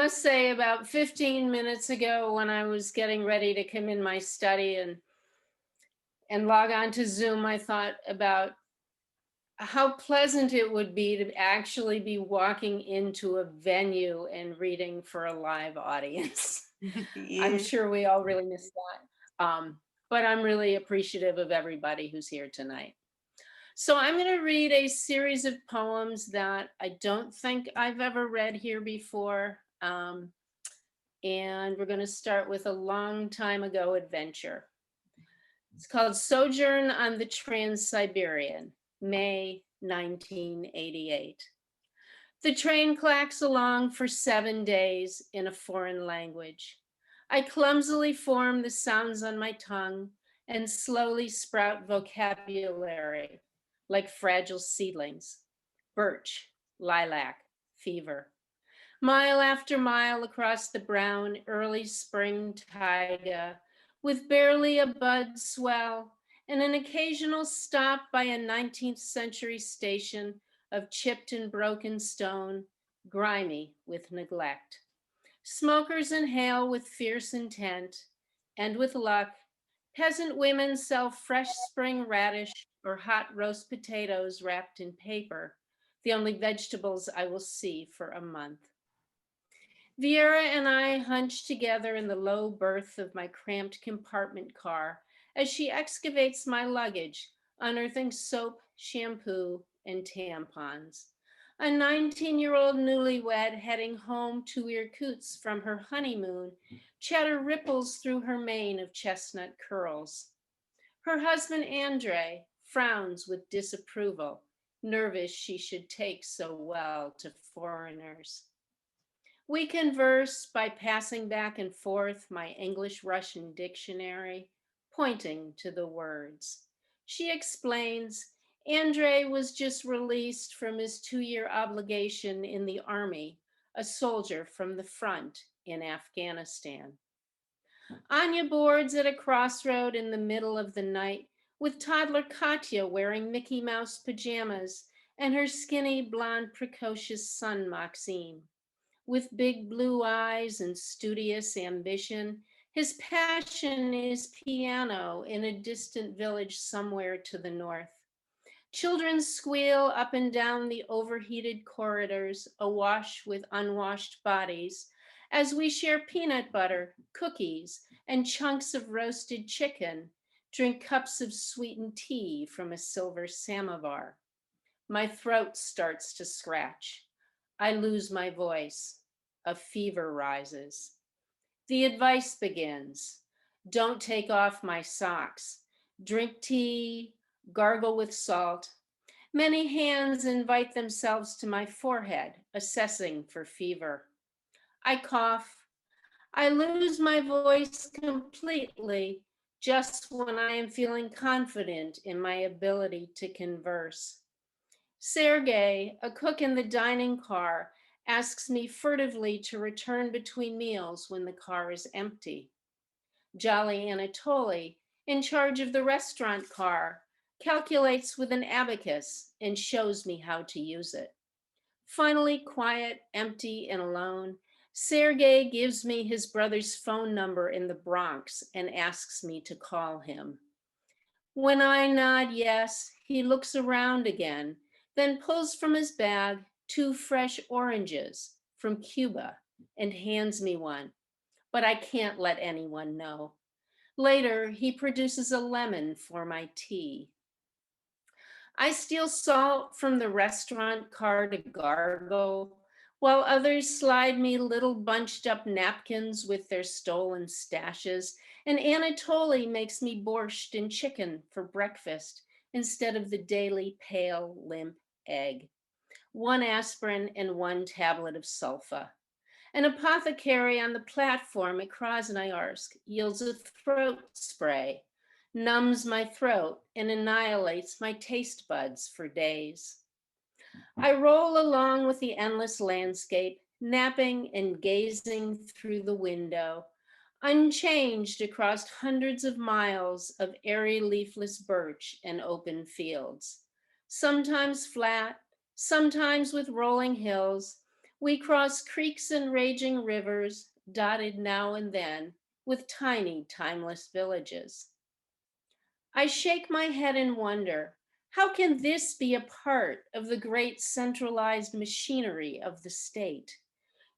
must say, about 15 minutes ago, when I was getting ready to come in my study and log on to Zoom, I thought about how pleasant it would be to actually be walking into a venue and reading for a live audience. I'm Yeah. sure we all really miss that. But I'm really appreciative of everybody who's here tonight. So I'm going to read a series of poems that I don't think I've ever read here before. And we're going to start with a long time ago adventure. It's called Sojourn on the Trans-Siberian, May 1988. The train clacks along for 7 days in a foreign language. I clumsily form the sounds on my tongue and slowly sprout vocabulary like fragile seedlings. Birch, lilac, fever. Mile after mile across the brown early spring taiga, with barely a bud swell and an occasional stop by a 19th century station of chipped and broken stone, grimy with neglect. Smokers inhale with fierce intent, and with luck, peasant women sell fresh spring radish or hot roast potatoes wrapped in paper, the only vegetables I will see for a month. Viera and I hunched together in the low berth of my cramped compartment car as she excavates my luggage, unearthing soap, shampoo, and tampons. A 19-year-old newlywed heading home to Irkutsk from her honeymoon, chatter ripples through her mane of chestnut curls. Her husband, Andre, frowns with disapproval, nervous she should take so well to foreigners. We converse by passing back and forth my English-Russian dictionary, pointing to the words. She explains Andre was just released from his 2-year obligation in the army, a soldier from the front in Afghanistan. Anya boards at a crossroad in the middle of the night with toddler Katya wearing Mickey Mouse pajamas and her skinny blonde precocious son Maxime. With big blue eyes and studious ambition, his passion is piano in a distant village somewhere to the north. Children squeal up and down the overheated corridors, awash with unwashed bodies, as we share peanut butter, cookies, and chunks of roasted chicken, drink cups of sweetened tea from a silver samovar. My throat starts to scratch. I lose my voice. A fever rises. The advice begins. Don't take off my socks. Drink tea, gargle with salt. Many hands invite themselves to my forehead, assessing for fever. I cough. I lose my voice completely just when I am feeling confident in my ability to converse. Sergey, a cook in the dining car, asks me furtively to return between meals when the car is empty. Jolly Anatoly, in charge of the restaurant car, calculates with an abacus and shows me how to use it. Finally, quiet, empty, and alone, Sergey gives me his brother's phone number in the Bronx and asks me to call him. When I nod yes, he looks around again, then pulls from his bag 2 fresh oranges from Cuba and hands me one, but I can't let anyone know. Later, he produces a lemon for my tea. I steal salt from the restaurant car to gargle, while others slide me little bunched up napkins with their stolen stashes, and Anatoly makes me borscht and chicken for breakfast instead of the daily pale, limp egg. 1 aspirin and 1 tablet of sulfa. An apothecary on the platform at Krasnoyarsk yields a throat spray, numbs my throat, and annihilates my taste buds for days. I roll along with the endless landscape, napping and gazing through the window, unchanged across hundreds of miles of airy leafless birch and open fields, sometimes flat, sometimes with rolling hills, We cross creeks and raging rivers, dotted now and then with tiny, timeless villages. I shake my head in wonder. How can this be a part of the great centralized machinery of the state?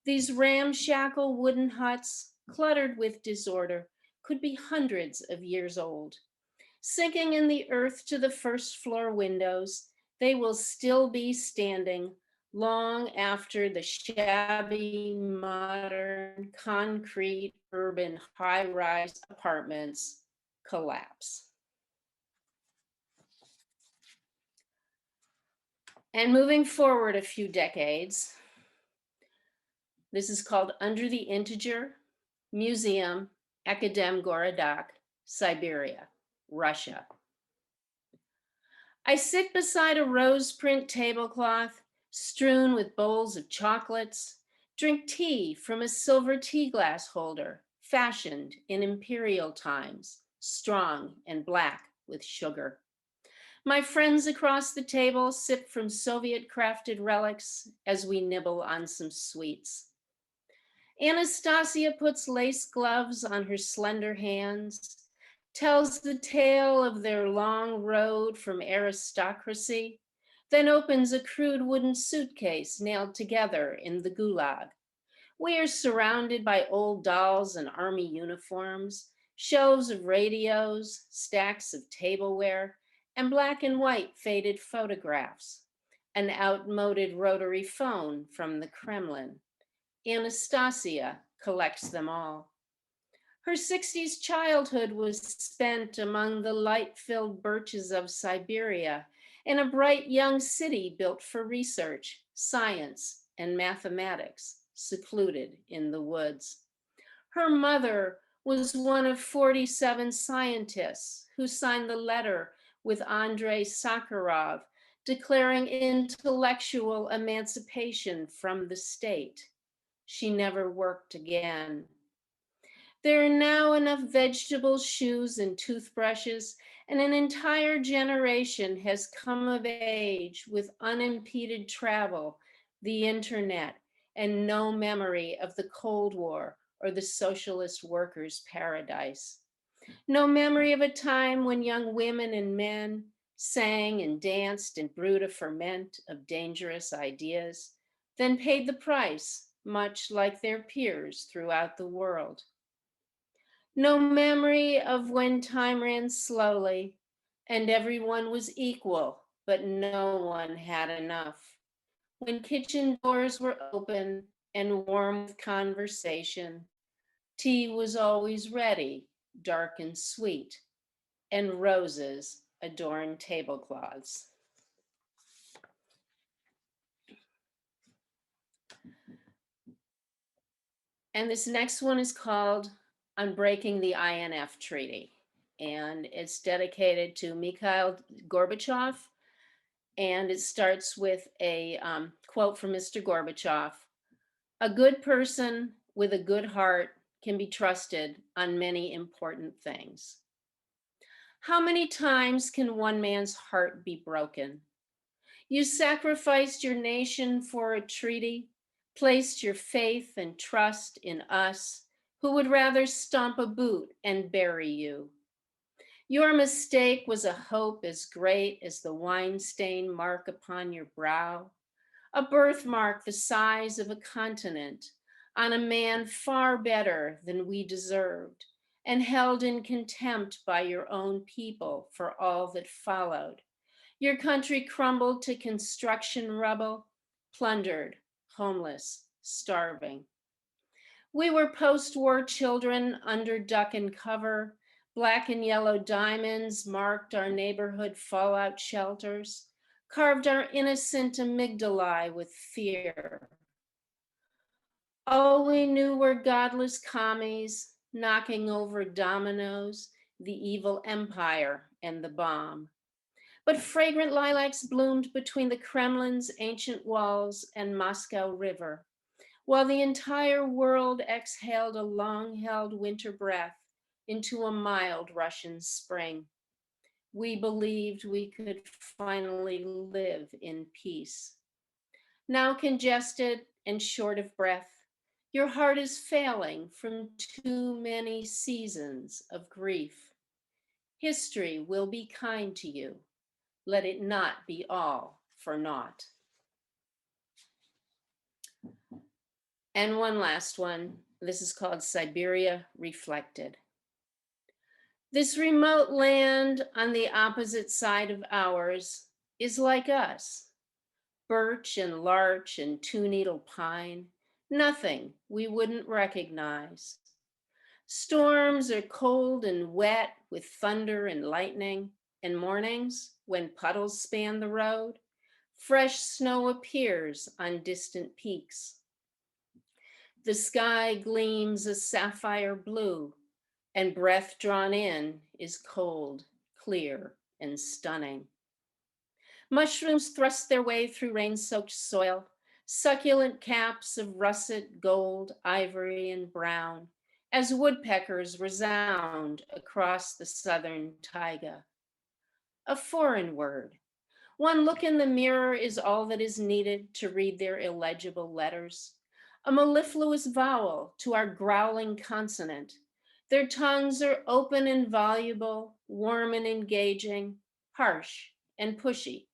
These ramshackle wooden huts, cluttered with disorder, could be hundreds of years old. Sinking in the earth to the first floor windows, they will still be standing long after the shabby, modern, concrete, urban high rise apartments collapse. And moving forward a few decades, this is called Under the Integer, Museum, Akademgorodak, Siberia, Russia. I sit beside a rose print tablecloth strewn with bowls of chocolates, drink tea from a silver tea glass holder fashioned in imperial times, strong and black with sugar. My friends across the table sip from Soviet crafted relics as we nibble on some sweets. Anastasia puts lace gloves on her slender hands, tells the tale of their long road from aristocracy, then opens a crude wooden suitcase nailed together in the gulag. We are surrounded by old dolls and army uniforms, shelves of radios, stacks of tableware, and black and white faded photographs, an outmoded rotary phone from the Kremlin. Anastasia collects them all. Her 60s childhood was spent among the light-filled birches of Siberia in a bright young city built for research, science, and mathematics, secluded in the woods. Her mother was one of 47 scientists who signed the letter with Andrei Sakharov declaring intellectual emancipation from the state. She never worked again. There are now enough vegetables, shoes, and toothbrushes, and an entire generation has come of age with unimpeded travel, the internet, and no memory of the Cold War or the socialist workers' paradise. No memory of a time when young women and men sang and danced and brewed a ferment of dangerous ideas, then paid the price, much like their peers throughout the world. No memory of when time ran slowly and everyone was equal, but no one had enough. When kitchen doors were open and warm with conversation, tea was always ready, dark and sweet, and roses adorned tablecloths. And this next one is called Unbreaking the INF Treaty. And it's dedicated to Mikhail Gorbachev. And it starts with a quote from Mr. Gorbachev. A good person with a good heart can be trusted on many important things. How many times can one man's heart be broken? You sacrificed your nation for a treaty, placed your faith and trust in us, who would rather stomp a boot and bury you. Your mistake was a hope as great as the wine stain mark upon your brow, a birthmark the size of a continent on a man far better than we deserved, and held in contempt by your own people for all that followed. Your country crumbled to construction rubble, plundered, homeless, starving. We were post-war children under duck and cover. Black and yellow diamonds marked our neighborhood fallout shelters, carved our innocent amygdalae with fear. All we knew were godless commies knocking over dominoes, the evil empire and the bomb. But fragrant lilacs bloomed between the Kremlin's ancient walls and Moscow River, while the entire world exhaled a long-held winter breath into a mild Russian spring. We believed we could finally live in peace. Now congested and short of breath. Your heart is failing from too many seasons of grief. History will be kind to you. Let it not be all for naught. And one last one. This is called Siberia Reflected. This remote land on the opposite side of ours is like us. Birch and larch and two-needle pine, nothing we wouldn't recognize. Storms are cold and wet with thunder and lightning, and mornings, when puddles span the road, fresh snow appears on distant peaks. The sky gleams a sapphire blue, and breath drawn in is cold, clear, and stunning. Mushrooms thrust their way through rain-soaked soil, succulent caps of russet gold, ivory, and brown, as woodpeckers resound across the southern taiga. A foreign word. One look in the mirror is all that is needed to read their illegible letters. A mellifluous vowel to our growling consonant. Their tongues are open and voluble, warm and engaging, harsh and pushy,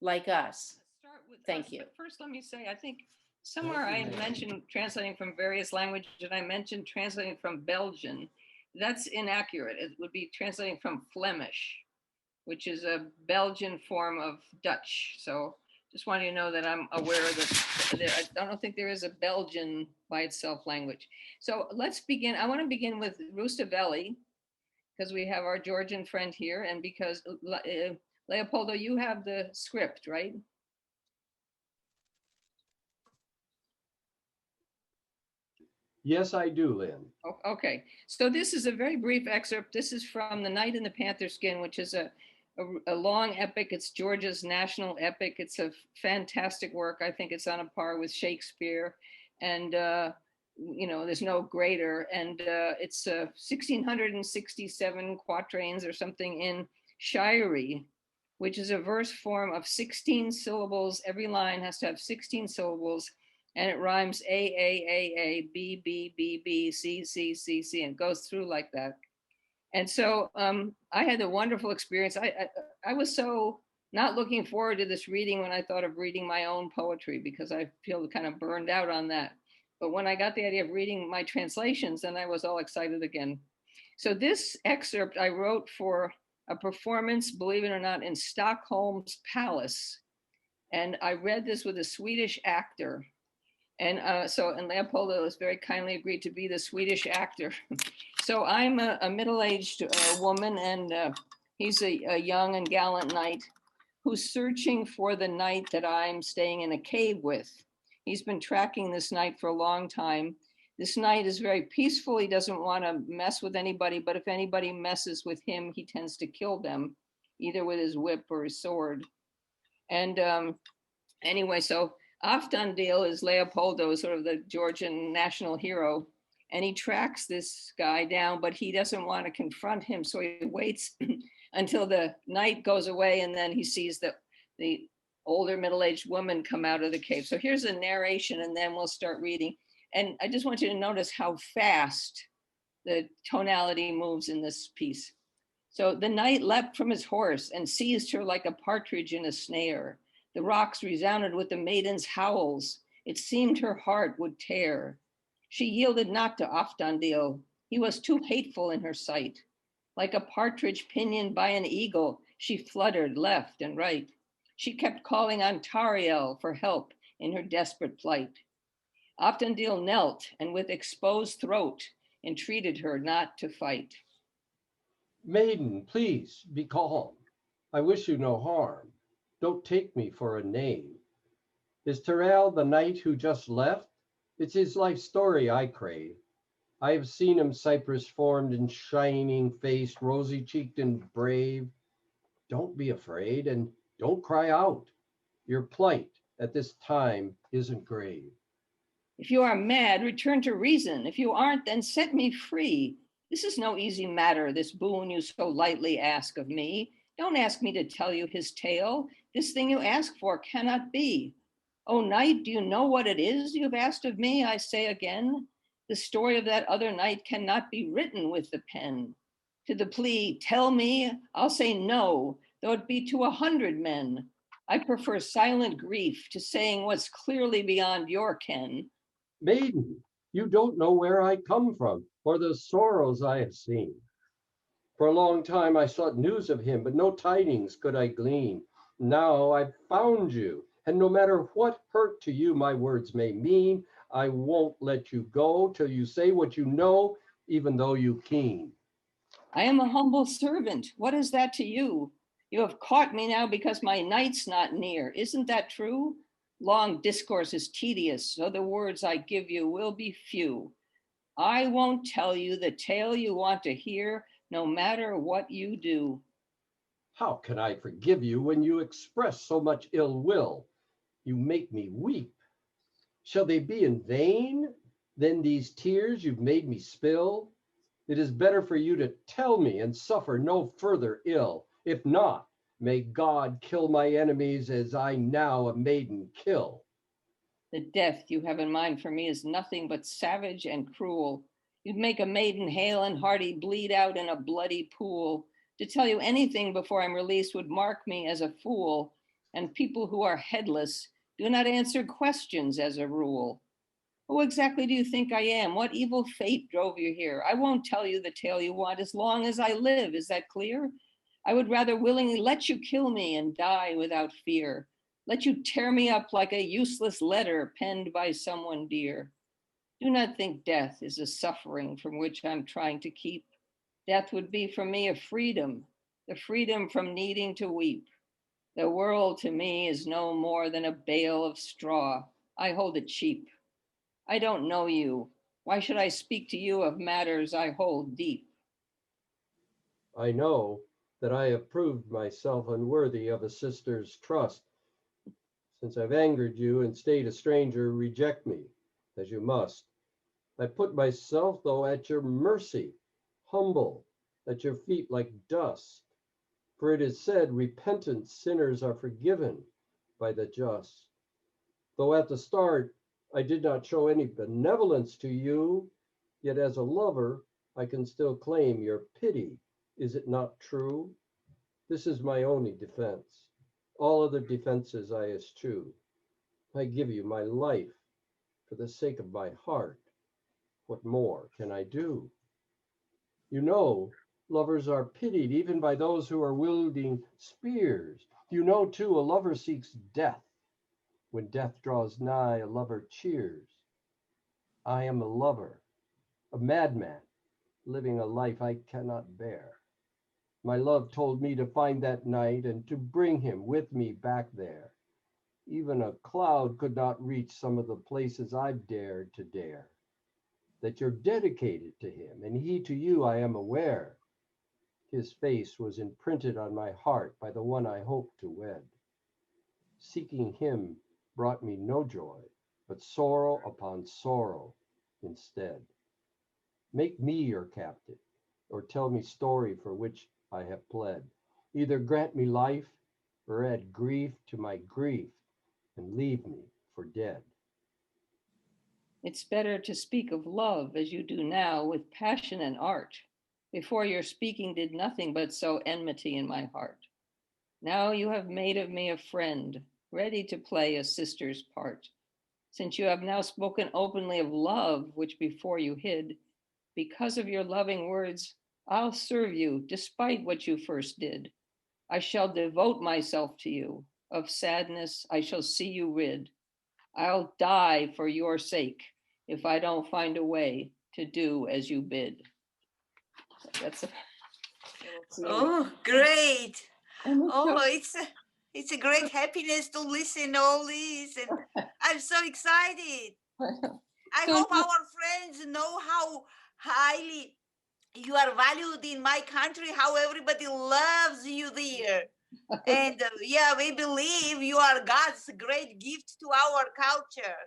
like us. Start with Thank us, you. but first let me say, I think somewhere I mentioned translating from various languages, and I mentioned translating from Belgian. That's inaccurate. It would be translating from Flemish, which is a Belgian form of Dutch. So just want you to know that I'm aware that I don't think there is a Belgian by itself language. So let's begin. I want to begin with Rustavelli, because we have our Georgian friend here, and because Leopoldo, you have the script, right? Yes, I do, Lynn. Okay, so this is a very brief excerpt. This is from The Knight in the Panther Skin, which is a long epic. It's Georgia's national epic. It's a fantastic work. I think it's on a par with Shakespeare, and there's no greater. And it's 1667 quatrains or something in Shairi, which is a verse form of 16 syllables. Every line has to have 16 syllables, and it rhymes A, B, B, B, B, C, C, C, C, and it goes through like that. And so I had a wonderful experience. I was so not looking forward to this reading when I thought of reading my own poetry, because I feel kind of burned out on that. But when I got the idea of reading my translations, then I was all excited again. So this excerpt I wrote for a performance, believe it or not, in Stockholm's Palace. And I read this with a Swedish actor. And Leopoldo has very kindly agreed to be the Swedish actor. So I'm a middle-aged woman, and he's a young and gallant knight who's searching for the knight that I'm staying in a cave with. He's been tracking this knight for a long time. This knight is very peaceful. He doesn't want to mess with anybody, but if anybody messes with him, he tends to kill them, either with his whip or his sword. And anyway, so Afdandil is Leopoldo, sort of the Georgian national hero, and he tracks this guy down, but he doesn't want to confront him, so he waits until the night goes away, and then he sees the older middle-aged woman come out of the cave. So here's a narration, and then we'll start reading. And I just want you to notice how fast the tonality moves in this piece. So the knight leapt from his horse and seized her like a partridge in a snare. The rocks resounded with the maiden's howls. It seemed her heart would tear. She yielded not to Afdandil. He was too hateful in her sight. Like a partridge pinioned by an eagle, she fluttered left and right. She kept calling on Tariel for help in her desperate plight. Afdandil knelt and with exposed throat entreated her not to fight. Maiden, please be calm. I wish you no harm. Don't take me for a knave. Is Terrell the knight who just left? It's his life story I crave. I have seen him cypress formed and shining faced, rosy cheeked and brave. Don't be afraid and don't cry out. Your plight at this time isn't grave. If you are mad, return to reason. If you aren't, then set me free. This is no easy matter, this boon you so lightly ask of me. Don't ask me to tell you his tale. This thing you ask for cannot be. Oh, knight, do you know what it is you've asked of me? I say again, the story of that other night cannot be written with the pen. To the plea, tell me, I'll say no, though it be to 100 men. I prefer silent grief to saying what's clearly beyond your ken. Maiden, you don't know where I come from or the sorrows I have seen. For a long time I sought news of him, but no tidings could I glean. Now I've found you, and no matter what hurt to you my words may mean, I won't let you go till you say what you know, even though you keen. I am a humble servant. What is that to you? You have caught me now because my knight's not near. Isn't that true? Long discourse is tedious, so the words I give you will be few. I won't tell you the tale you want to hear, no matter what you do. How can I forgive you when you express so much ill will? You make me weep. Shall they be in vain? Then these tears you've made me spill? It is better for you to tell me and suffer no further ill. If not, may God kill my enemies as I now a maiden kill. The death you have in mind for me is nothing but savage and cruel. You'd make a maiden hale and hearty bleed out in a bloody pool. To tell you anything before I'm released would mark me as a fool, and people who are headless do not answer questions as a rule. Who exactly do you think I am? What evil fate drove you here? I won't tell you the tale you want as long as I live. Is that clear? I would rather willingly let you kill me and die without fear. Let you tear me up like a useless letter penned by someone dear. Do not think death is a suffering from which I'm trying to keep. Death would be for me a freedom, the freedom from needing to weep. The world to me is no more than a bale of straw. I hold it cheap. I don't know you. Why should I speak to you of matters I hold deep? I know that I have proved myself unworthy of a sister's trust. Since I've angered you and stayed a stranger, reject me, as you must. I put myself, though, at your mercy, humble at your feet like dust. For it is said, repentant sinners are forgiven by the just. Though at the start I did not show any benevolence to you, yet as a lover I can still claim your pity. Is it not true? This is my only defense. All other defenses I eschew. I give you my life for the sake of my heart. What more can I do? You know, lovers are pitied even by those who are wielding spears. You know, too, a lover seeks death. When death draws nigh, a lover cheers. I am a lover, a madman, living a life I cannot bear. My love told me to find that knight and to bring him with me back there. Even a cloud could not reach some of the places I've dared to dare. That you're dedicated to him, and he to you, I am aware. His face was imprinted on my heart by the one I hoped to wed. Seeking him brought me no joy, but sorrow upon sorrow instead. Make me your captive, or tell me story for which I have pled. Either grant me life, or add grief to my grief, and leave me for dead. It's better to speak of love as you do now with passion and art. Before your speaking did nothing but sow enmity in my heart. Now you have made of me a friend, ready to play a sister's part. Since you have now spoken openly of love, which before you hid, because of your loving words, I'll serve you despite what you first did. I shall devote myself to you. Of sadness, I shall see you rid. I'll die for your sake if I don't find a way to do as you bid. That's a Oh, great. and Oh, it's a great happiness to listen all this, and I'm so excited. I so hope our friends know how highly you are valued in my country, how everybody loves you there. And yeah, we believe you are God's great gift to our culture.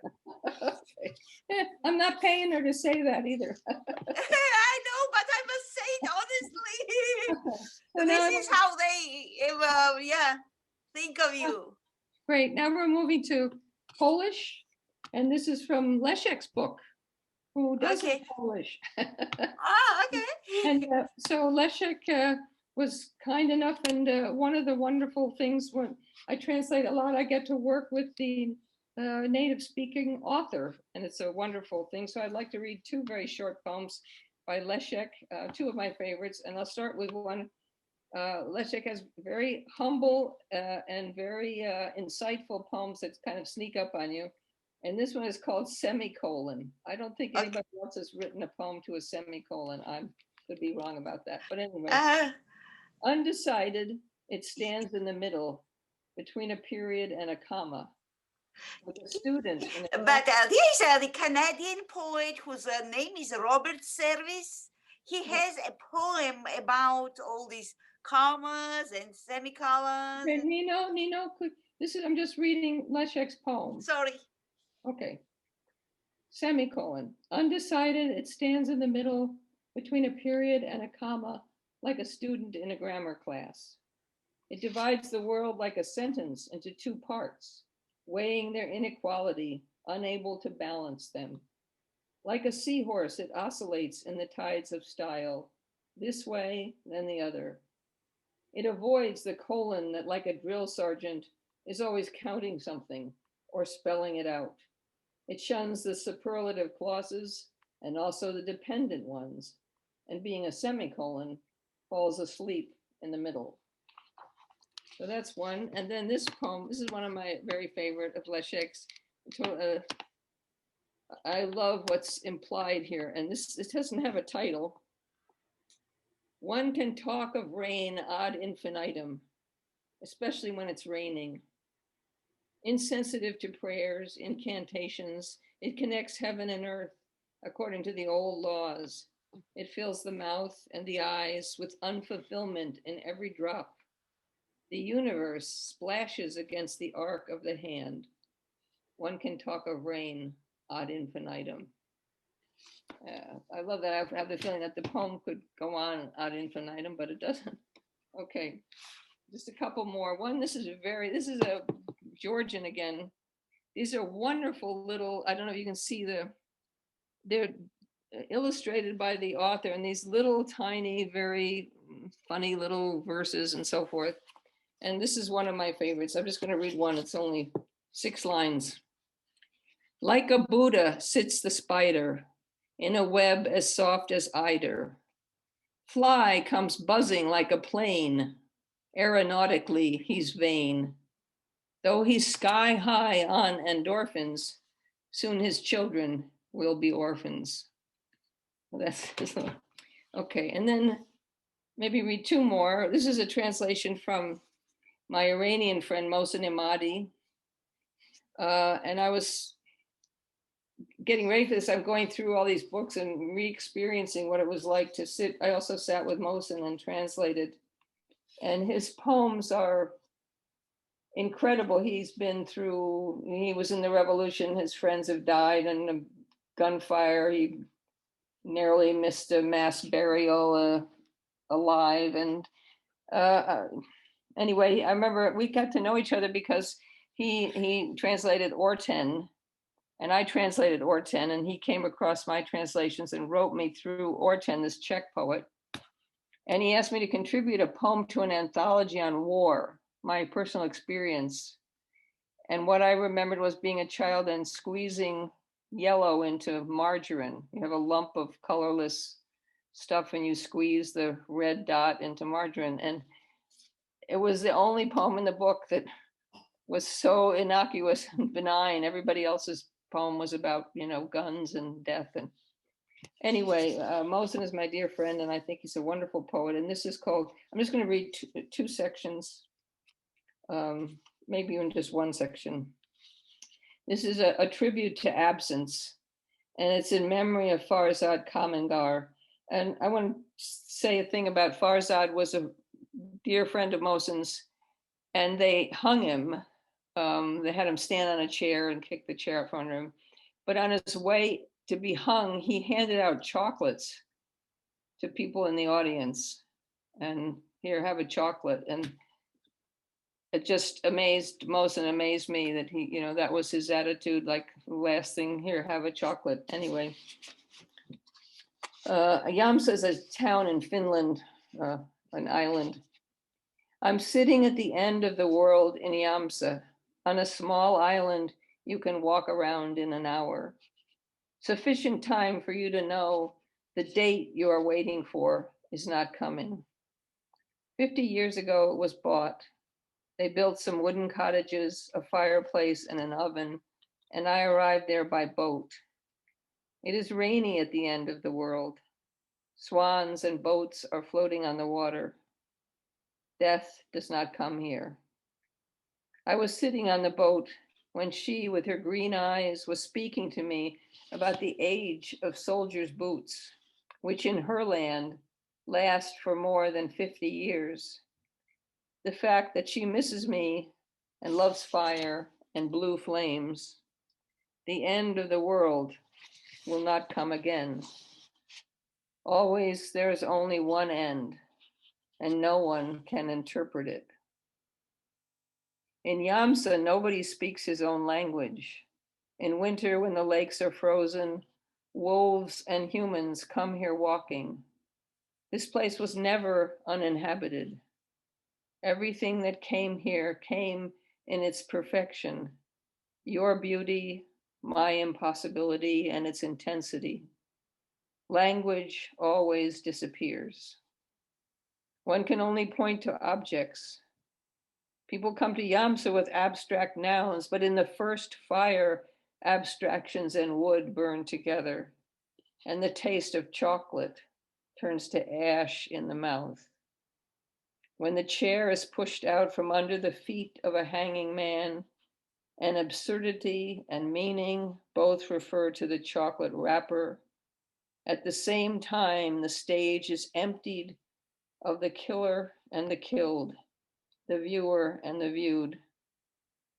I'm not paying her to say that either. I know, but I must say it honestly. So now, This is how they, yeah, think of you. great. Now we're moving to Polish, and this is from Leszek's book. Who doesn't Okay. Polish? Okay. And so Leszek was kind enough, and one of the wonderful things when I translate a lot, I get to work with the native speaking author, and it's a wonderful thing. So I'd like to read two very short poems by Leszek, two of my favorites, and I'll start with one. Leszek has very humble and very insightful poems that kind of sneak up on you. And this one is called Semicolon. I don't think anybody else has written a poem to a semicolon. I could be wrong about that. But anyway, undecided, it stands in the middle between a period and a comma. Like a student. But there's the Canadian poet whose name is Robert Service. He has a poem about all these commas and semicolons. Okay, Nino, I'm just reading Leszek's poem. Sorry. Okay. Semicolon. Undecided, it stands in the middle between a period and a comma, like a student in a grammar class. It divides the world like a sentence into two parts, weighing their inequality, unable to balance them. Like a seahorse, it oscillates in the tides of style, this way, then the other. It avoids the colon that, like a drill sergeant, is always counting something or spelling it out. It shuns the superlative clauses and also the dependent ones, and being a semicolon, falls asleep in the middle. So that's one. And then this poem, this is one of my very favorite of Leszek's. I love what's implied here. And this doesn't have a title. One can talk of rain ad infinitum, especially when it's raining. Insensitive to prayers, incantations, it connects heaven and earth according to the old laws. It fills the mouth and the eyes with unfulfillment in every drop. The universe splashes against the arc of the hand. One can talk of rain ad infinitum. I love that. I have the feeling that the poem could go on ad infinitum, but it doesn't. Okay, just a couple more. One, this is a Georgian again. These are wonderful little, I don't know if you can see they're illustrated by the author, and these little tiny, very funny little verses and so forth. And this is one of my favorites. I'm just going to read one. It's only 6 lines. Like a Buddha sits the spider in a web as soft as eider. Fly comes buzzing like a plane. Aeronautically, he's vain. Though he's sky high on endorphins, soon his children will be orphans. That's okay. And then maybe read 2 more. This is a translation from my Iranian friend, Mohsen Imadi. And I was getting ready for this. I'm going through all these books and re-experiencing what it was like to sit. I also sat with Mohsen and translated. And his poems are incredible. He was in the revolution. His friends have died in a gunfire. He narrowly missed a mass burial alive. And anyway, I remember we got to know each other because he translated Orten, and I translated Orten, and he came across my translations and wrote me through Orten, this Czech poet. And he asked me to contribute a poem to an anthology on war, my personal experience. And what I remembered was being a child and squeezing yellow into margarine. You have a lump of colorless stuff and you squeeze the red dot into margarine. And it was the only poem in the book that was so innocuous and benign. Everybody else's poem was about, guns and death. And anyway, Mohsen is my dear friend, and I think he's a wonderful poet. And this is called, I'm just going to read two sections, maybe even just one section. This is a tribute to absence, and it's in memory of Farzad Kamangar. And I want to say a thing about Farzad. Was a dear friend of Mohsen's, and they hung him. They had him stand on a chair and kick the chair up from him. But on his way to be hung, he handed out chocolates to people in the audience. And here, have a chocolate. And it just amazed Mohsen, amazed me that he, you know, that was his attitude. Like, last thing here, have a chocolate. Anyway, Jämsä is a town in Finland, an island. I'm sitting at the end of the world in Jämsä, on a small island you can walk around in an hour. Sufficient time for you to know the date you are waiting for is not coming. 50 years ago, it was bought. They built some wooden cottages, a fireplace, and an oven, and I arrived there by boat. It is rainy at the end of the world. Swans and boats are floating on the water. Death does not come here. I was sitting on the boat when she, with her green eyes, was speaking to me about the age of soldiers' boots, which in her land last for more than 50 years. The fact that she misses me and loves fire and blue flames. The end of the world will not come again. Always there is only one end, and no one can interpret it. In Jämsä, nobody speaks his own language. In winter, when the lakes are frozen, wolves and humans come here walking. This place was never uninhabited. Everything that came here came in its perfection. Your beauty, my impossibility, and its intensity. Language always disappears. One can only point to objects. People come to Jämsä with abstract nouns, but in the first fire, abstractions and wood burn together, and the taste of chocolate turns to ash in the mouth. When the chair is pushed out from under the feet of a hanging man, and absurdity and meaning both refer to the chocolate wrapper. At the same time, the stage is emptied of the killer and the killed, the viewer and the viewed,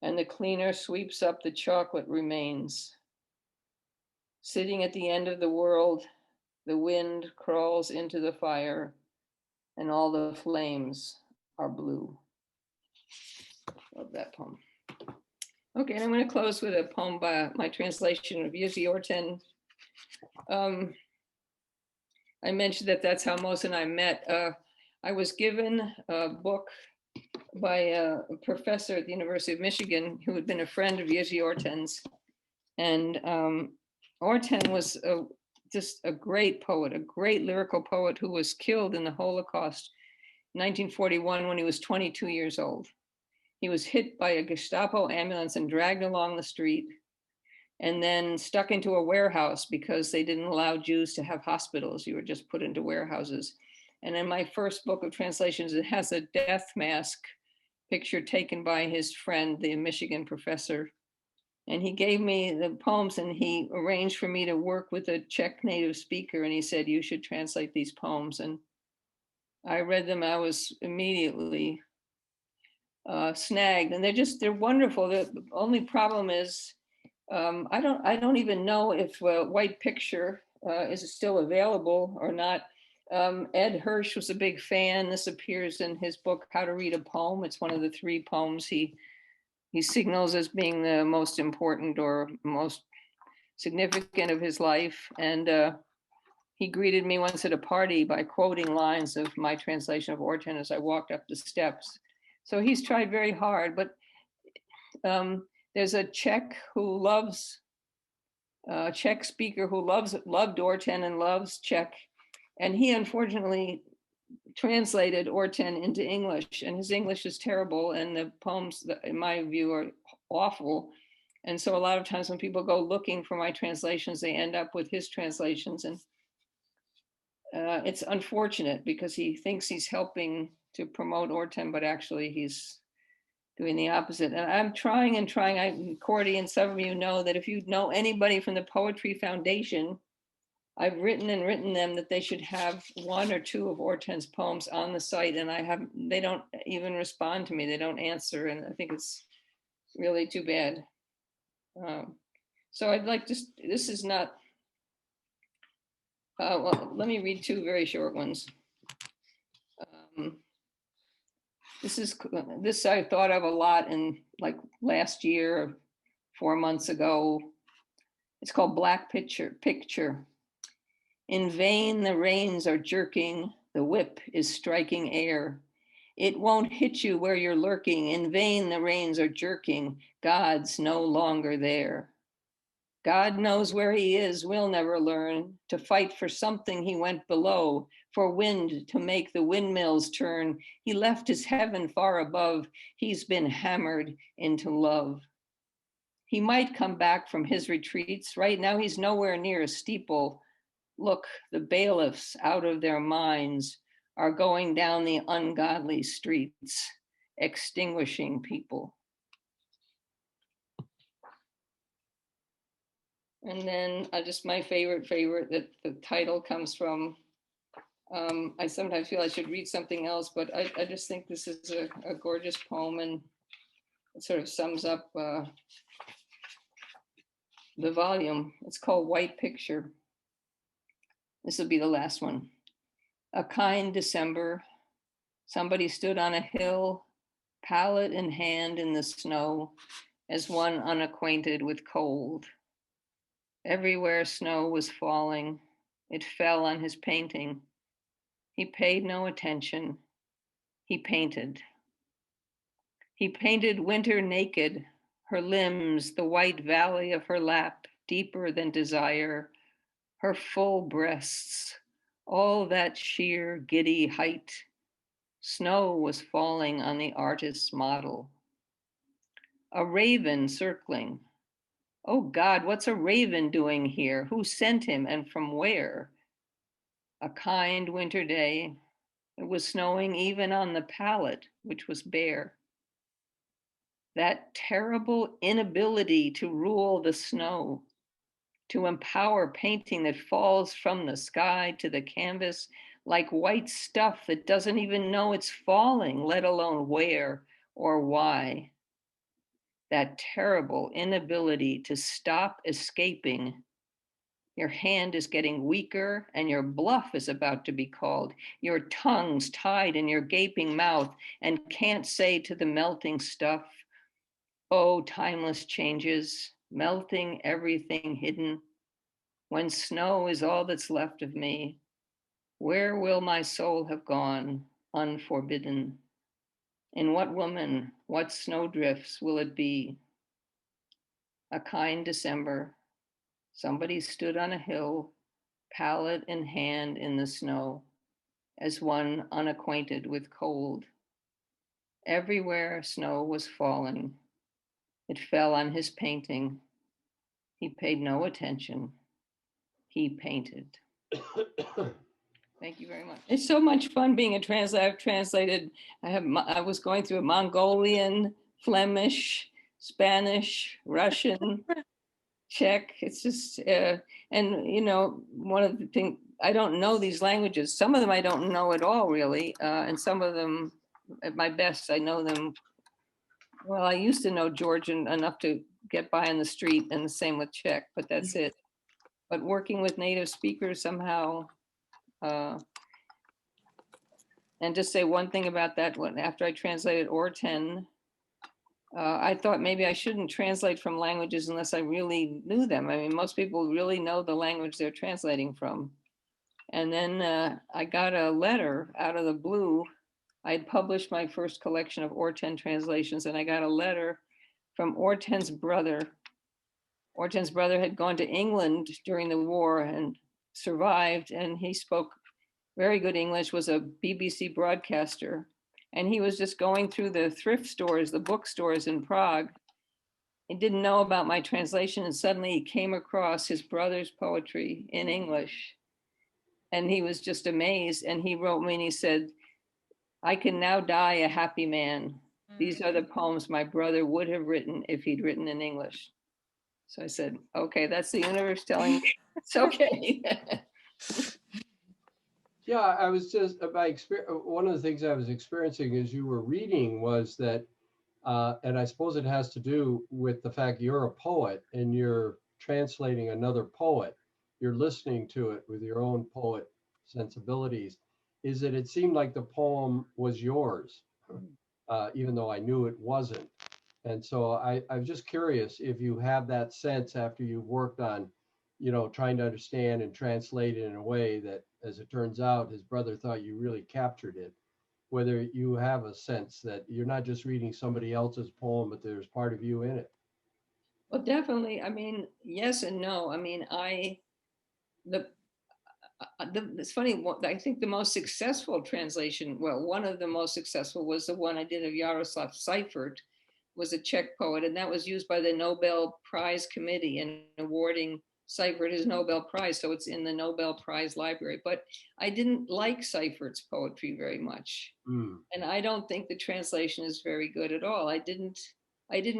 and the cleaner sweeps up the chocolate remains. Sitting at the end of the world, the wind crawls into the fire, and all the flames are blue. Love that poem. Okay, and I'm going to close with a poem by my translation of Yüzü Orten. I mentioned that that's how Mose and I met. I was given a book by a professor at the University of Michigan who had been a friend of Yüzü Orten's. And Orten was just a great poet, a great lyrical poet who was killed in the Holocaust in 1941 when he was 22 years old. He was hit by a Gestapo ambulance and dragged along the street and then stuck into a warehouse because they didn't allow Jews to have hospitals. You were just put into warehouses. And in my first book of translations, it has a death mask picture taken by his friend, the Michigan professor. And he gave me the poems and he arranged for me to work with a Czech native speaker. And he said, you should translate these poems. And I read them. I was immediately snagged, and they're wonderful. The only problem is I don't even know if White Picture is still available or not. Ed Hirsch was a big fan. This appears in his book, How to Read a Poem. It's one of the 3 poems he signals as being the most important or most significant of his life. And he greeted me once at a party by quoting lines of my translation of Orten as I walked up the steps. So he's tried very hard, but there's a Czech speaker who loved Orten and loves Czech. And he unfortunately translated Orten into English, and his English is terrible. And the poems, in my view, are awful. And so a lot of times when people go looking for my translations, they end up with his translations. And it's unfortunate because he thinks he's helping to promote Orten, but actually he's doing the opposite. And I'm trying and trying. Cordy and some of you know that if you know anybody from the Poetry Foundation, I've written them that they should have 1 or 2 of Orten's poems on the site, and they don't even respond to me. They don't answer, and I think it's really too bad. So I'd like this is not, well, let me read 2 very short ones. This I thought of a lot in like last year, 4 months ago. It's called Black Picture. In vain the reins are jerking, the whip is striking air. It won't hit you where you're lurking. In vain the reins are jerking, God's no longer there. God knows where he is, we'll never learn. To fight for something he went below, for wind to make the windmills turn. He left his heaven far above, he's been hammered into love. He might come back from his retreats. Right now he's nowhere near a steeple. Look, the bailiffs out of their minds are going down the ungodly streets, extinguishing people. And then just my favorite that the title comes from. I sometimes feel I should read something else, but I just think this is a gorgeous poem, and it sort of sums up the volume. It's called White Picture. This will be the last one. A kind December, somebody stood on a hill, palette in hand in the snow, as one unacquainted with cold. Everywhere snow was falling. It fell on his painting. He paid no attention. He painted. He painted winter naked, her limbs, the white valley of her lap, deeper than desire, her full breasts, all that sheer giddy height. Snow was falling on the artist's model. A raven circling. Oh God, what's a raven doing here? Who sent him and from where? A kind winter day. It was snowing even on the palette, which was bare. That terrible inability to rule the snow, to empower painting that falls from the sky to the canvas like white stuff that doesn't even know it's falling, let alone where or why. That terrible inability to stop escaping. Your hand is getting weaker and your bluff is about to be called. Your tongue's tied in your gaping mouth and can't say to the melting stuff, oh, timeless changes, melting everything hidden. When snow is all that's left of me, where will my soul have gone, unforbidden? In what woman, what snowdrifts will it be? A kind December, somebody stood on a hill, palette in hand in the snow, as one unacquainted with cold. Everywhere snow was falling. It fell on his painting. He paid no attention. He painted. Thank you very much. It's so much fun being a translator. I've translated, I was going through Mongolian, Flemish, Spanish, Russian, Czech. It's just, and you know, one of the things, I don't know these languages. Some of them I don't know at all, really. And some of them, at my best, I know them. Well, I used to know Georgian enough to get by on the street, and the same with Czech, but that's it. But working with native speakers somehow, and just say one thing about that, after I translated Orten, I thought maybe I shouldn't translate from languages unless I really knew them. I mean, most people really know the language they're translating from. And then I got a letter out of the blue. I had published my first collection of Orten translations, and I got a letter from Orten's brother. Orten's brother had gone to England during the war and survived, and he spoke very good English, was a BBC broadcaster. And he was just going through the thrift stores, the bookstores in Prague. He didn't know about my translation, and suddenly he came across his brother's poetry in English. And he was just amazed. And he wrote me and he said, I can now die a happy man. These are the poems my brother would have written if he'd written in English. So I said, okay, that's the universe telling me it's okay. Yeah, I was just one of the things I was experiencing as you were reading was that, and I suppose it has to do with the fact you're a poet and you're translating another poet. You're listening to it with your own poet sensibilities. Is that it seemed like the poem was yours. even though I knew it wasn't. And so I'm just curious if you have that sense after you've worked on, trying to understand and translate it in a way that, as it turns out, his brother thought you really captured it, whether you have a sense that you're not just reading somebody else's poem, but there's part of you in it. Well, definitely. I mean, yes and no. I mean, it's funny. I think the most successful translation, well, one of the most successful was the one I did of Jaroslav Seifert, was a Czech poet, and that was used by the Nobel Prize Committee in awarding Seifert his Nobel Prize. So it's in the Nobel Prize library. But I didn't like Seifert's poetry very much, and I don't think the translation is very good at all. I didn't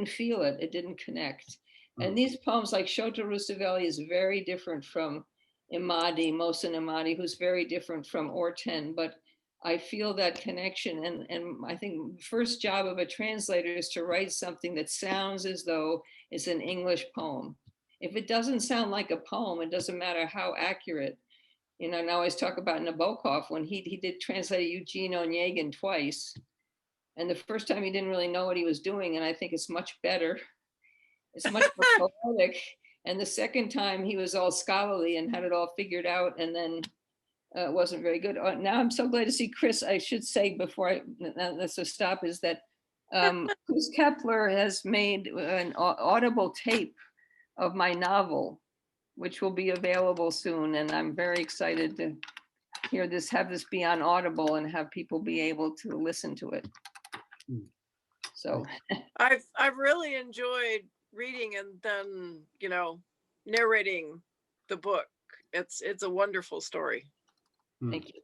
feel it. It didn't connect. And these poems, like Shota Rustaveli, is very different from Imadi, Mohsen Imadi, who's very different from Orten, but I feel that connection. And I think the first job of a translator is to write something that sounds as though it's an English poem. If it doesn't sound like a poem, it doesn't matter how accurate. And I always talk about Nabokov when he did translate Eugene Onegin twice. And the first time he didn't really know what he was doing. And I think it's much better. It's much more poetic. And the second time he was all scholarly and had it all figured out, and then it wasn't very good. Now I'm so glad to see Chris. I should say before let's stop is that Chris Kepler has made an audible tape of my novel, which will be available soon. And I'm very excited to have this be on Audible and have people be able to listen to it. So I've really enjoyed reading and then narrating the book. It's a wonderful story. Thank you.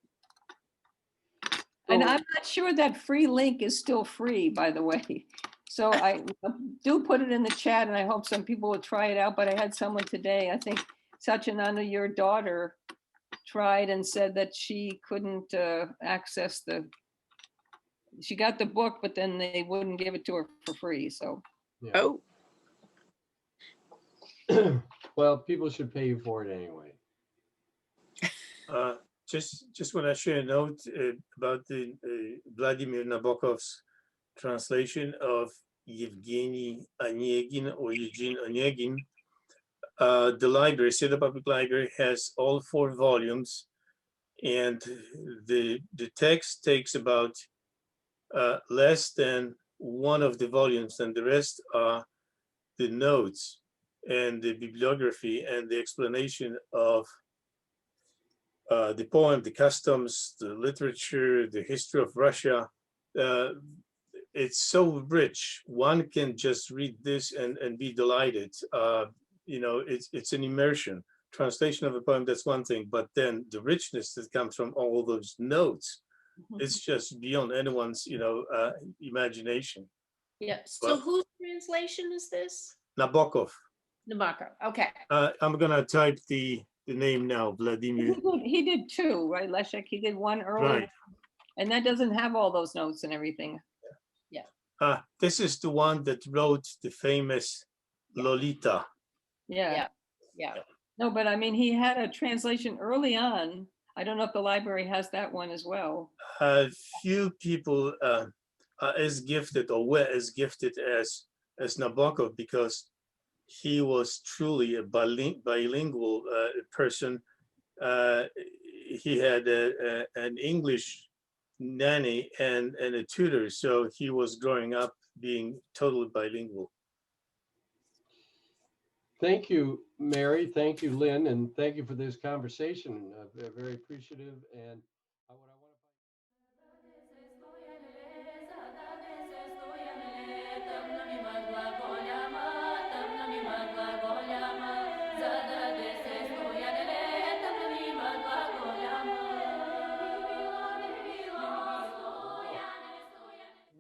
And I'm not sure that free link is still free, by the way. So I do put it in the chat, and I hope some people will try it out. But I had someone today, I think Satyananda, your daughter, tried and said that she couldn't access she got the book, but then they wouldn't give it to her for free. So. Yeah. Oh. Well, people should pay you for it anyway. Just want to share a note about the Vladimir Nabokov's translation of Evgeny Onegin or Eugene Onegin. The library, Cedar Public Library, has all 4 volumes, and the text takes about less than one of the volumes, and the rest are the notes and the bibliography and the explanation of the poem, the customs, the literature, the history of Russia. It's so rich. One can just read this and be delighted. It's an immersion. Translation of a poem, that's one thing, but then the richness that comes from all those notes, it's just beyond anyone's, imagination. Yeah. So whose translation is this? Nabokov. Nabokov. Okay. I'm gonna type the name now, Vladimir. He did 2, right, Leszek? He did 1 earlier, Right. And that doesn't have all those notes and everything. Yeah. This is the one that wrote the famous Lolita. Yeah. Yeah. No, but I mean, he had a translation early on. I don't know if the library has that one as well. Few people are as gifted or were as gifted as Nabokov, because he was truly a bilingual person. He had an English nanny and a tutor, so he was growing up being totally bilingual. Thank you, Mary. Thank you, Lynn, and thank you for this conversation. Very appreciative. And what I want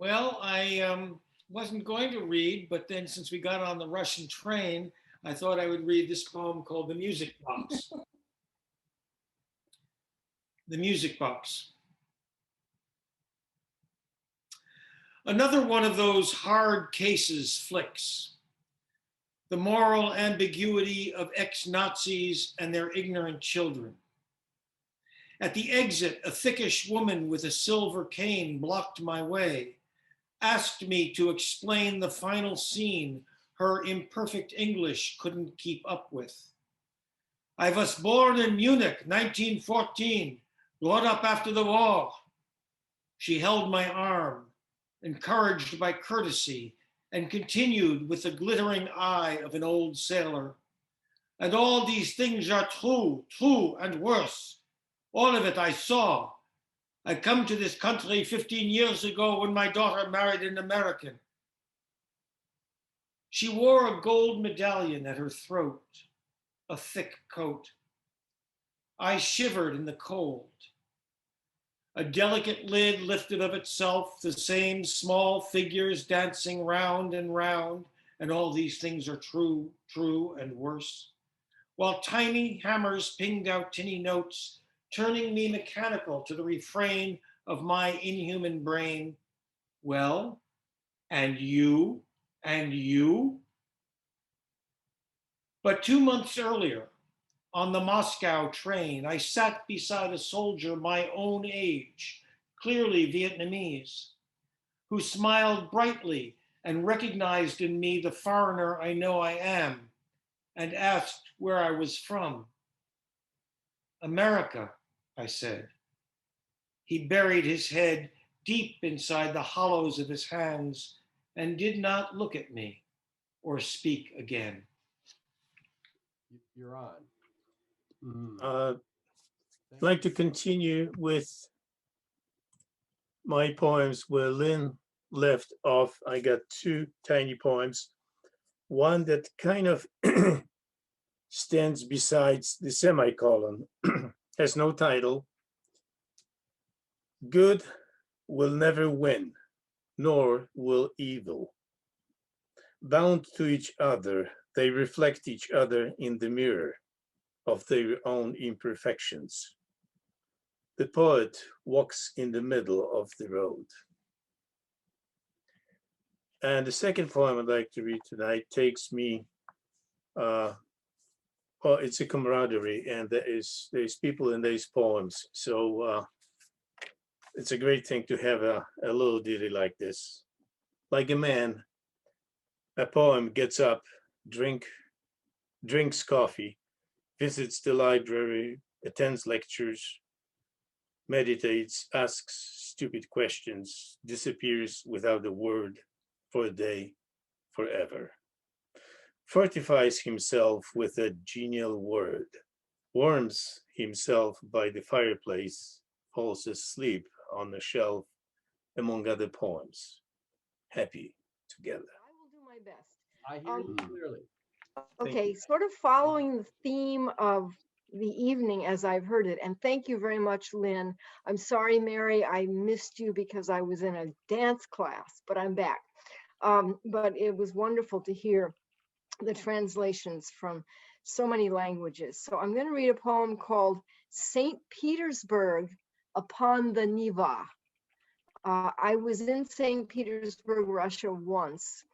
Well, I wasn't going to read, but then since we got on the Russian train, I thought I would read this poem called The Music Box. The Music Box. Another one of those hard cases flicks. The moral ambiguity of ex-Nazis and their ignorant children. At the exit, a thickish woman with a silver cane blocked my way. asked me to explain the final scene her imperfect English couldn't keep up with. I was born in Munich, 1914, brought up after the war. She held my arm, encouraged by courtesy, and continued with the glittering eye of an old sailor. And all these things are true, true and worse. All of it I saw. I come to this country 15 years ago when my daughter married an American. She wore a gold medallion at her throat, a thick coat. I shivered in the cold. A delicate lid lifted of itself, the same small figures dancing round and round, and all these things are true, true and worse. While tiny hammers pinged out tinny notes, turning me mechanical to the refrain of my inhuman brain. Well, and you, and you? But 2 months earlier, on the Moscow train, I sat beside a soldier my own age, clearly Vietnamese, who smiled brightly and recognized in me the foreigner I know I am, and asked where I was from. America, I said. He buried his head deep inside the hollows of his hands and did not look at me or speak again. You're on. Mm. I'd like to continue with my poems where Lynn left off. I got two tiny poems. One that kind of stands besides the semicolon, has no title. Good will never win, nor will evil. Bound to each other, they reflect each other in the mirror of their own imperfections. The poet walks in the middle of the road. And the second poem I'd like to read tonight takes me, well, it's a camaraderie, and there's people in these poems. So it's a great thing to have a little ditty like this. Like a man, a poem gets up, drinks coffee, visits the library, attends lectures, meditates, asks stupid questions, disappears without a word for a day, forever. Fortifies himself with a genial word, warms himself by the fireplace, falls asleep on the shelf among other poems, happy together. I will do my best. I hear you clearly. Thank Okay, you. sort of following the theme of the evening as I've heard it. And thank you very much, Lynn. I'm sorry, Mary, I missed you because I was in a dance class, but I'm back. But it was wonderful to hear the translations from so many languages. So I'm going to read a poem called St. Petersburg upon the Neva. I was in St. Petersburg, Russia once,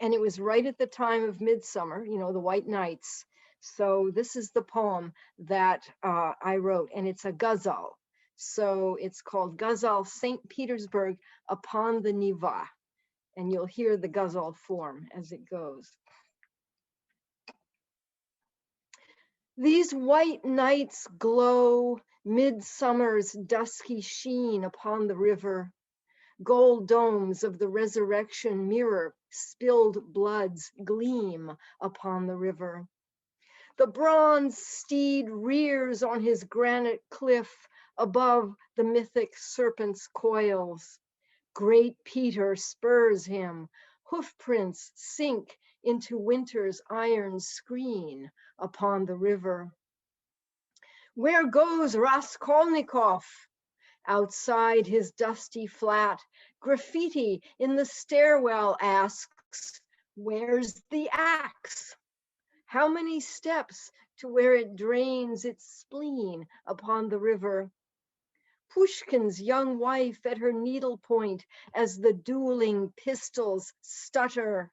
and it was right at the time of midsummer, you know, the white nights. So this is the poem that I wrote, and it's a ghazal. So it's called Ghazal St. Petersburg upon the Neva, and you'll hear the ghazal form as it goes. These white nights glow, midsummer's dusky sheen upon the river. Gold domes of the resurrection mirror spilled bloods gleam upon the river. The bronze steed rears on his granite cliff above the mythic serpent's coils. Great Peter spurs him, hoofprints sink into winter's iron screen upon the river. Where goes Raskolnikov? Outside his dusty flat, graffiti in the stairwell asks, where's the axe? How many steps to where it drains its spleen upon the river? Pushkin's young wife at her needlepoint as the dueling pistols stutter.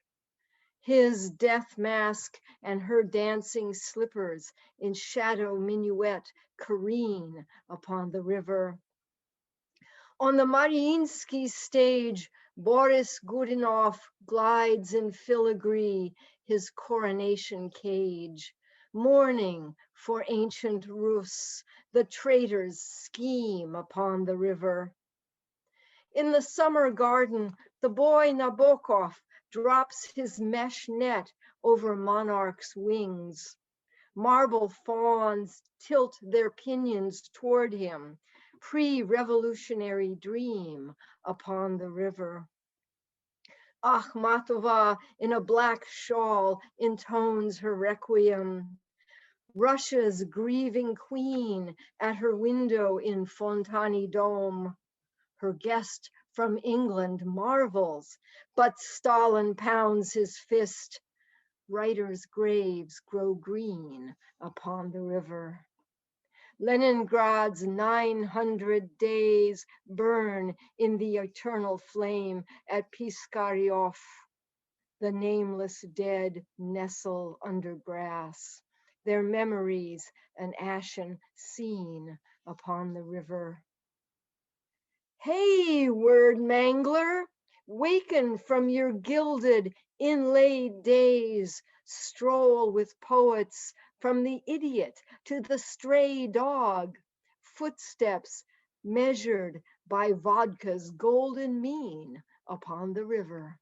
His death mask and her dancing slippers in shadow minuet careen upon the river. On the Mariinsky stage, Boris Godunov glides in filigree his coronation cage, mourning for ancient Rus, the traitor's scheme upon the river. In the summer garden, the boy Nabokov drops his mesh net over monarch's wings. Marble fawns tilt their pinions toward him, pre-revolutionary dream upon the river. Akhmatova in a black shawl intones her requiem. Russia's grieving queen at her window in Fontani Dome. Her guest from England marvels, but Stalin pounds his fist. Writers' graves grow green upon the river. Leningrad's 900 days burn in the eternal flame at Piskaryov. The nameless dead nestle under grass, their memories an ashen scene upon the river. Hey, word mangler, waken from your gilded, inlaid days, stroll with poets from the idiot to the stray dog, footsteps measured by vodka's golden mean upon the river.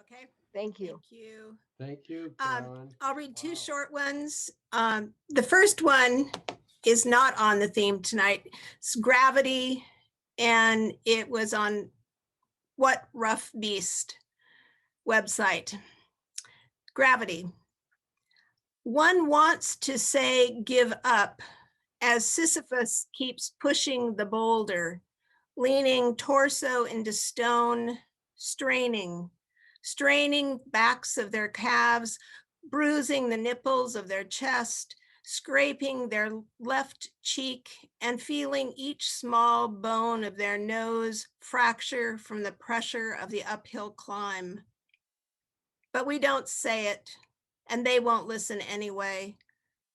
Okay, Thank you. thank you. Thank you, Karen. I'll read two Wow. short ones. The first one is not on the theme tonight. It's Gravity, and it was on What Rough Beast website. Gravity. One wants to say give up as Sisyphus keeps pushing the boulder, leaning torso into stone, straining backs of their calves, bruising the nipples of their chest, scraping their left cheek, and feeling each small bone of their nose fracture from the pressure of the uphill climb. But we don't say it, and they won't listen anyway,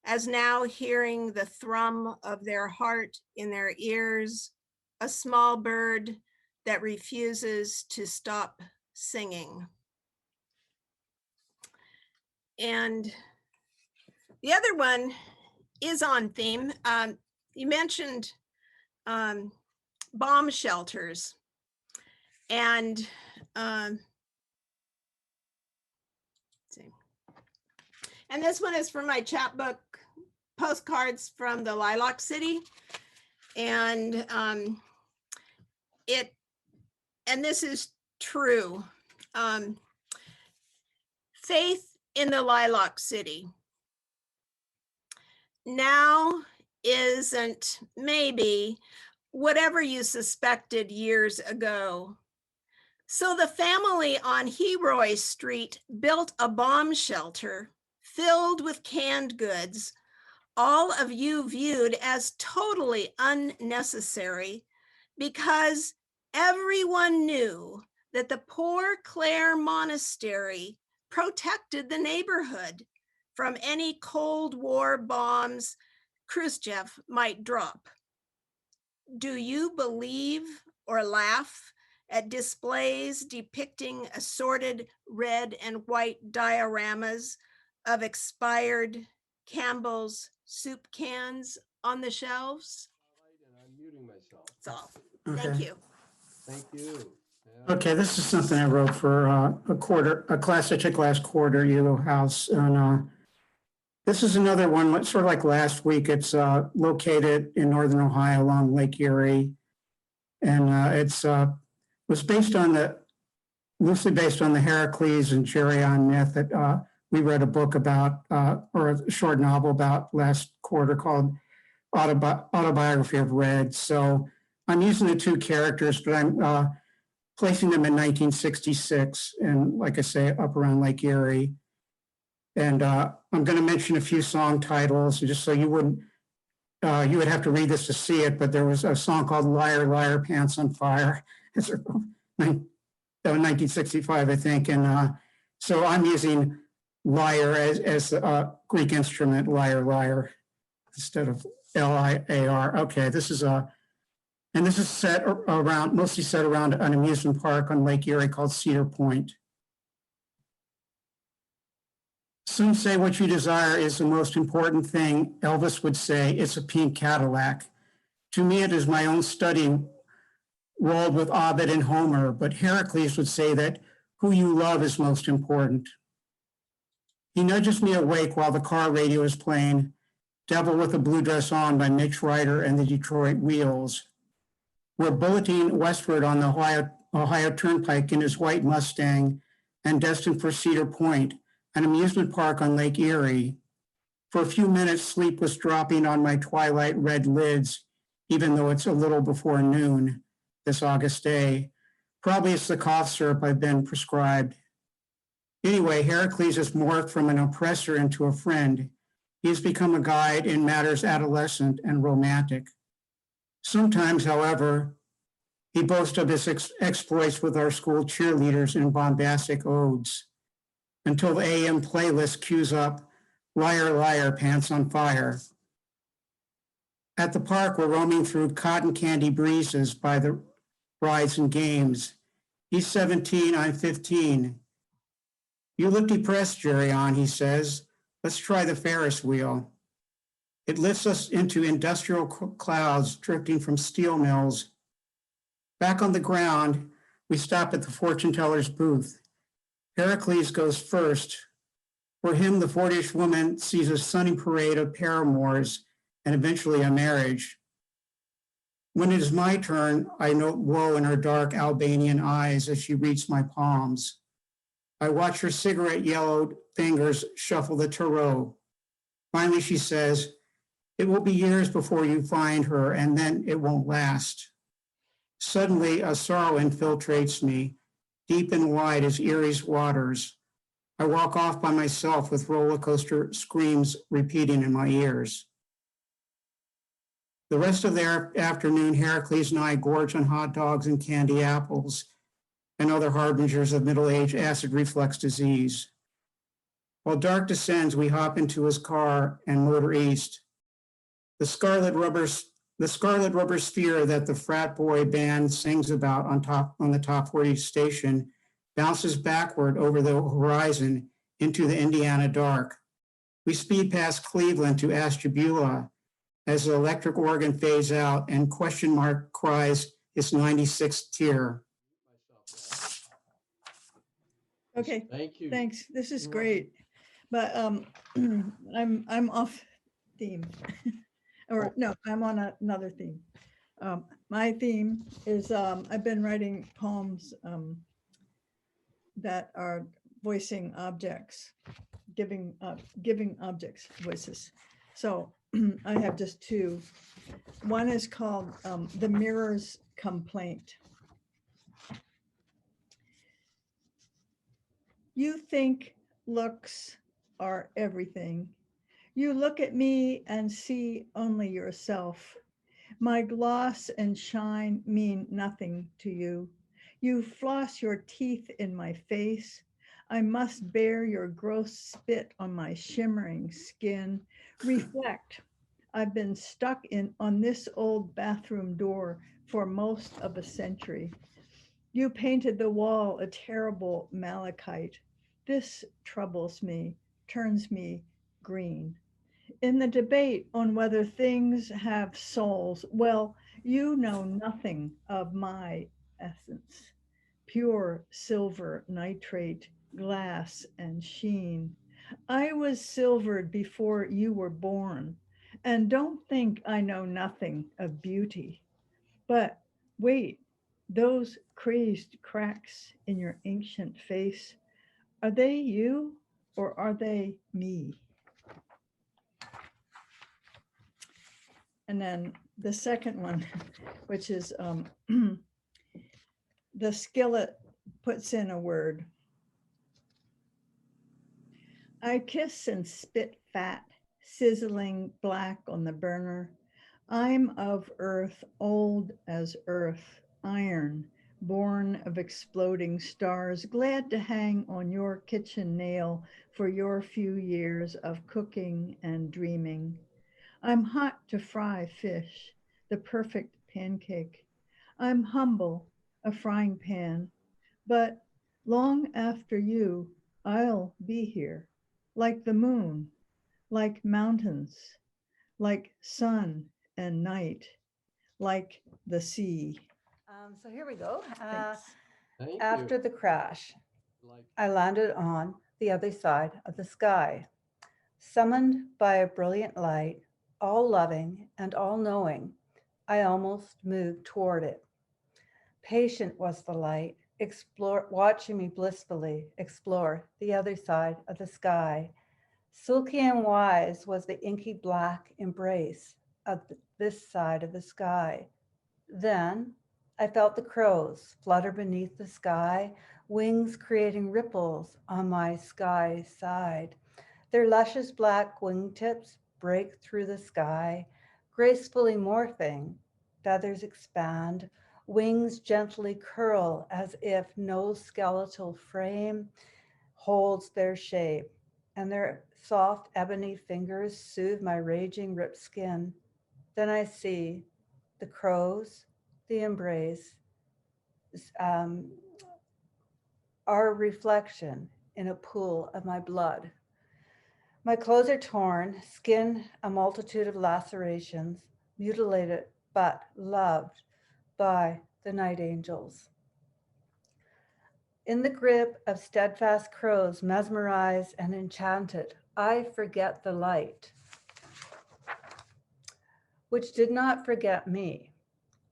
as now hearing the thrum of their heart in their ears, a small bird that refuses to stop singing. And the other one is on theme. You mentioned bomb shelters, and this one is from my chapbook, Postcards from the Lilac City, and this is true. Faith in the Lilac City now isn't maybe whatever you suspected years ago. So the family on Heroy Street built a bomb shelter filled with canned goods, all of you viewed as totally unnecessary, because everyone knew that the Poor Clare Monastery protected the neighborhood from any Cold War bombs Khrushchev might drop. Do you believe or laugh at displays depicting assorted red and white dioramas of expired Campbell's soup cans on the shelves? And I'm muting myself. That's all. Okay. Thank you. Thank you. Yeah. Okay, this is something I wrote for a class I took last quarter, Yellow House. And this is another one, sort of like last week. It's located in Northern Ohio along Lake Erie. And it's was loosely based on the Heracles and Geryon myth that we read a book about, or a short novel about last quarter called Autobiography of Red. So I'm using the two characters, but I'm placing them in 1966, and like I say, up around Lake Erie. And I'm going to mention a few song titles, just so you would have to read this to see it, but there was a song called Liar, Liar, Pants on Fire. It's 1965, I think. And so I'm using lyre as a Greek instrument, liar, liar, instead of L-I-A-R. Okay, this is And this is set around, mostly set around an amusement park on Lake Erie called Cedar Point. Some say what you desire is the most important thing. Elvis would say it's a pink Cadillac. To me, it is my own study walled with Ovid and Homer, but Heracles would say that who you love is most important. He nudges me awake while the car radio is playing Devil with a Blue Dress On by Mitch Ryder and the Detroit Wheels. We're bulleting westward on the Ohio Turnpike in his white Mustang and destined for Cedar Point, an amusement park on Lake Erie. For a few minutes, sleep was dropping on my twilight red lids, even though it's a little before noon this August day. Probably it's the cough syrup I've been prescribed. Anyway, Heracles has morphed from an oppressor into a friend. He has become a guide in matters adolescent and romantic. Sometimes, however, he boasts of his exploits with our school cheerleaders in bombastic odes, until the AM playlist cues up Liar, Liar, Pants on Fire. At the park, we're roaming through cotton candy breezes by the rides and games. He's 17, I'm 15. You look depressed, Jerry on, he says. Let's try the Ferris wheel. It lifts us into industrial clouds drifting from steel mills. Back on the ground, we stop at the fortune teller's booth. Heracles goes first. For him, the 40-ish woman sees a sunny parade of paramours and eventually a marriage. When it is my turn, I note woe in her dark Albanian eyes as she reads my palms. I watch her cigarette-yellowed fingers shuffle the tarot. Finally, she says, "It will be years before you find her, and then it won't last." Suddenly, a sorrow infiltrates me, deep and wide as Erie's waters. I walk off by myself with roller coaster screams repeating in my ears. The rest of the afternoon, Heracles and I gorge on hot dogs and candy apples and other harbingers of middle-age acid reflux disease. While dark descends, we hop into his car and motor east. The scarlet rubber sphere that the frat boy band sings about on the top 40 station bounces backward over the horizon into the Indiana dark. We speed past Cleveland to Ashtabula as the electric organ fades out and question mark cries its 96th tear. Okay, Thank you. thanks. This is You're great. But I'm off theme. Or no, I'm on another theme. My theme is I've been writing poems that are voicing objects, giving objects voices. So I have just two. One is called The Mirror's Complaint. You think looks are everything. You look at me and see only yourself. My gloss and shine mean nothing to you. You floss your teeth in my face. I must bear your gross spit on my shimmering skin. Reflect. I've been stuck on this old bathroom door for most of a century. You painted the wall a terrible malachite. This troubles me, turns me green. In the debate on whether things have souls, well, you know nothing of my essence. Pure silver, nitrate, glass, and sheen. I was silvered before you were born. And don't think I know nothing of beauty. But wait, those crazed cracks in your ancient face, are they you or are they me? And then the second one, which is the skillet puts in a word. I kiss and spit fat, sizzling black on the burner. I'm of earth, old as earth, iron, born of exploding stars, glad to hang on your kitchen nail for your few years of cooking and dreaming. I'm hot to fry fish, the perfect pancake. I'm humble, a frying pan, but long after you, I'll be here, like the moon, like mountains, like sun and night, like the sea. So here we go. Thanks. Thank After you. the crash, Like, I landed on the other side of the sky, summoned by a brilliant light, all loving and all knowing. I almost moved toward it. Patient was the light, watching me blissfully explore the other side of the sky. Silky and wise was the inky black embrace of this side of the sky. Then I felt the crows flutter beneath the sky, wings creating ripples on my sky side. Their luscious black wingtips break through the sky, gracefully morphing. Feathers expand, wings gently curl as if no skeletal frame holds their shape, and their soft ebony fingers soothe my raging ripped skin. Then I see the crows, the embrace, um, our reflection in a pool of my blood. My clothes are torn, skin a multitude of lacerations, mutilated but loved by the night angels. In the grip of steadfast crows, mesmerized and enchanted, I forget the light, which did not forget me,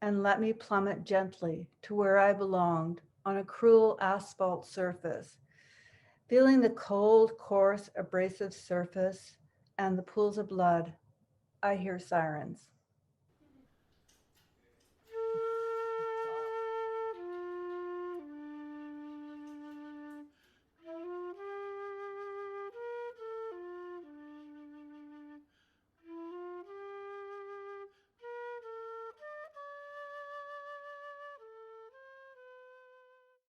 and let me plummet gently to where I belonged on a cruel asphalt surface, feeling the cold, coarse, abrasive surface and the pools of blood. I hear sirens.